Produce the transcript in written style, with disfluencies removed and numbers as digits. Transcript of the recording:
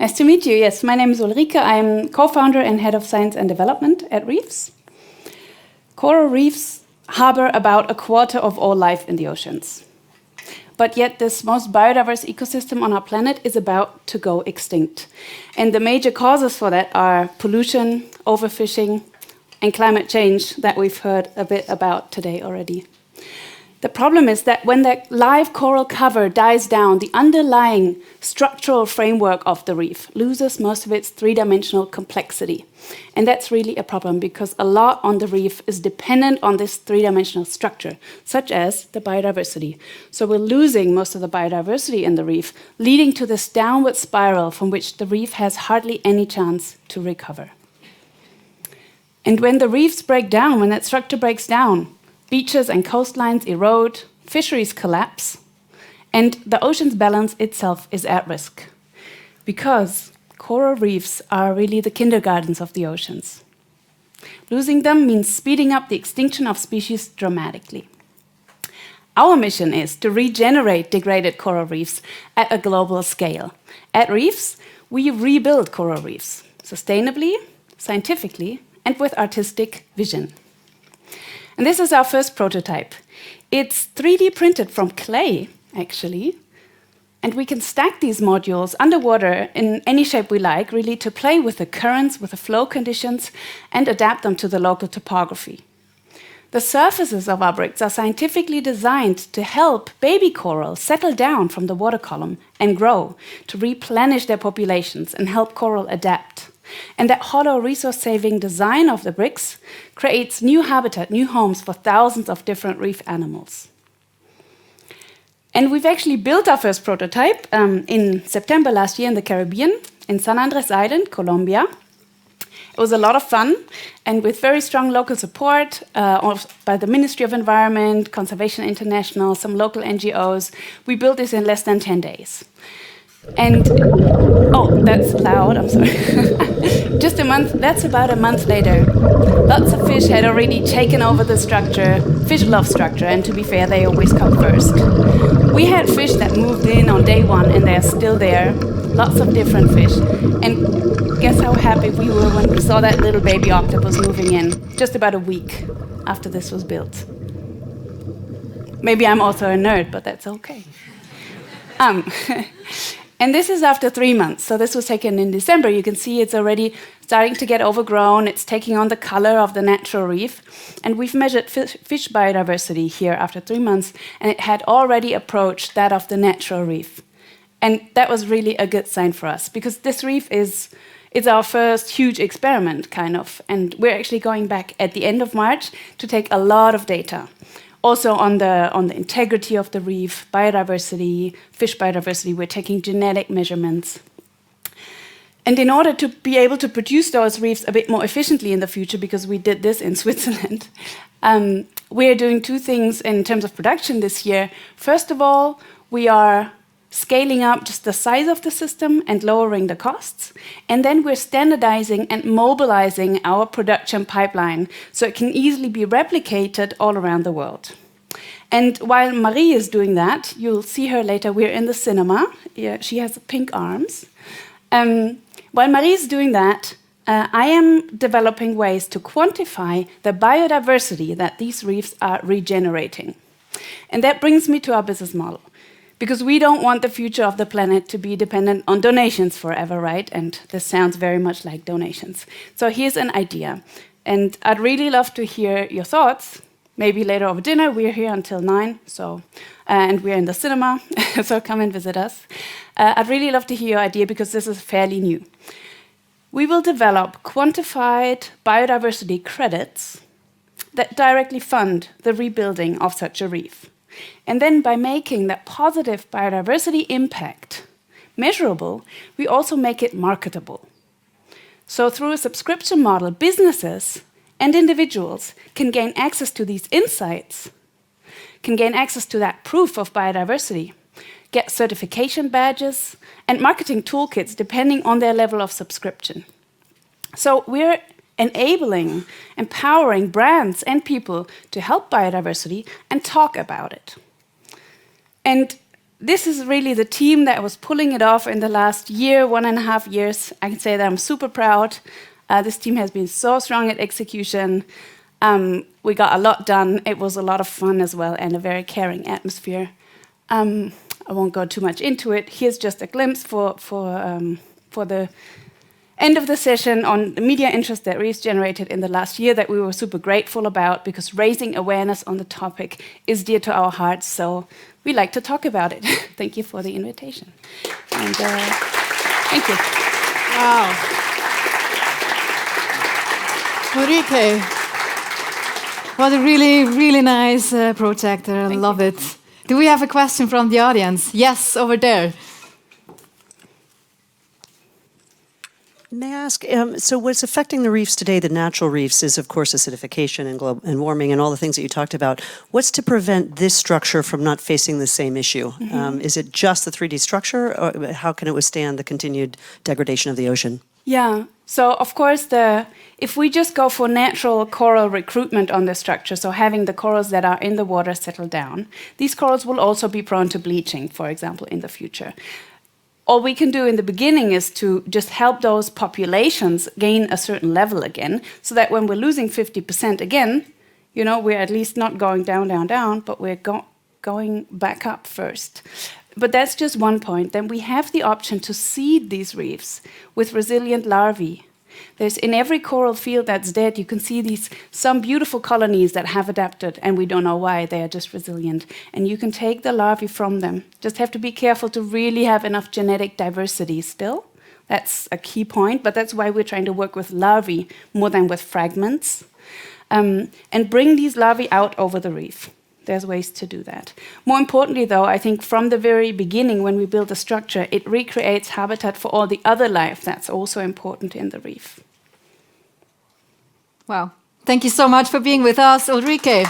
Nice to meet you. Yes, my name is Ulrike. I'm co-founder and head of science and development at Reefs. Coral reefs harbor about a quarter of all life in the oceans. But yet this most biodiverse ecosystem on our planet is about to go extinct. And the major causes for that are pollution, overfishing, and climate change that we've heard a bit about today already. The problem is that when the live coral cover dies down, the underlying structural framework of the reef loses most of its three-dimensional complexity. And that's really a problem because a lot on the reef is dependent on this three-dimensional structure, such as the biodiversity. So we're losing most of the biodiversity in the reef, leading to this downward spiral from which the reef has hardly any chance to recover. And when the reefs break down, when that structure breaks down, beaches and coastlines erode, fisheries collapse, and the ocean's balance itself is at risk. Because coral reefs are really the kindergartens of the oceans. Losing them means speeding up the extinction of species dramatically. Our mission is to regenerate degraded coral reefs at a global scale. At Reefs, we rebuild coral reefs sustainably, scientifically, and with artistic vision. And this is our first prototype. It's 3D printed from clay, actually. And we can stack these modules underwater in any shape we like, really to play with the currents, with the flow conditions, and adapt them to the local topography. The surfaces of our bricks are scientifically designed to help baby corals settle down from the water column and grow, to replenish their populations and help coral adapt. And that hollow resource-saving design of the bricks creates new habitat, new homes for thousands of different reef animals. And we've actually built our first prototype in September last year in the Caribbean, in San Andres Island, Colombia. It was a lot of fun, and with very strong local support by the Ministry of Environment, Conservation International, some local NGOs, we built this in less than 10 days. And, oh, that's loud, I'm sorry. Just a month, that's about a month later. Lots of fish had already taken over the structure. Fish love structure, and to be fair, they always come first. We had fish that moved in on day one, and they're still there. Lots of different fish. And guess how happy we were when we saw that little baby octopus moving in, just about a week after this was built. Maybe I'm also a nerd, but that's okay. And this is after 3 months. So this was taken in December. You can see it's already starting to get overgrown. It's taking on the color of the natural reef. And we've measured fish biodiversity here after 3 months, and it had already approached that of the natural reef. And that was really a good sign for us, because this reef is our first huge experiment, kind of. And we're actually going back at the end of March to take a lot of data. Also on the integrity of the reef, biodiversity, fish biodiversity, we're taking genetic measurements. And in order to be able to produce those reefs a bit more efficiently in the future, because we did this in Switzerland, we're doing two things in terms of production this year. First of all, we are scaling up just the size of the system and lowering the costs. And then we're standardizing and mobilizing our production pipeline so it can easily be replicated all around the world. And while Marie is doing that, you'll see her later, we're in the cinema. Yeah, she has pink arms. While Marie is doing that, I am developing ways to quantify the biodiversity that these reefs are regenerating. And that brings me to our business model. Because we don't want the future of the planet to be dependent on donations forever, right? And this sounds very much like donations. So here's an idea. And I'd really love to hear your thoughts. Maybe later over dinner. We're here until 9, and we're in the cinema, so come and visit us. I'd really love to hear your idea because this is fairly new. We will develop quantified biodiversity credits that directly fund the rebuilding of such a reef. And then by making that positive biodiversity impact measurable, we also make it marketable. So through a subscription model, businesses and individuals can gain access to these insights, can gain access to that proof of biodiversity, get certification badges and marketing toolkits depending on their level of subscription. So we're enabling, empowering brands and people to help biodiversity and talk about it. And this is really the team that was pulling it off in the last year, 1.5 years. I can say that I'm super proud. This team has been so strong at execution. We got a lot done. It was a lot of fun as well and a very caring atmosphere. I won't go too much into it. Here's just a glimpse for the end of the session on the media interest that Reefs generated in the last year that we were super grateful about, because raising awareness on the topic is dear to our hearts, so we like to talk about it. Thank you for the invitation. And thank you. Wow. Ulrike, what a really, really nice project. I love it. Do we have a question from the audience? Yes, over there. May I ask, so what's affecting the reefs today, the natural reefs, is of course acidification and warming and all the things that you talked about. What's to prevent this structure from not facing the same issue? Is it just the 3D structure, or how can it withstand the continued degradation of the ocean? Yeah, so of course, if we just go for natural coral recruitment on the structure, so having the corals that are in the water settle down, these corals will also be prone to bleaching, for example, in the future. All we can do in the beginning is to just help those populations gain a certain level again, so that when we're losing 50% again, you know, we're at least not going down, down, down, but we're going back up first. But that's just one point. Then we have the option to seed these reefs with resilient larvae. There's in every coral field that's dead, you can see some beautiful colonies that have adapted, and we don't know why, they are just resilient. And you can take the larvae from them. Just have to be careful to really have enough genetic diversity still. That's a key point, but that's why we're trying to work with larvae more than with fragments. And bring these larvae out over the reef. There's ways to do that. More importantly, though, I think from the very beginning, when we build a structure, it recreates habitat for all the other life that's also important in the reef. Wow. Thank you so much for being with us, Ulrike.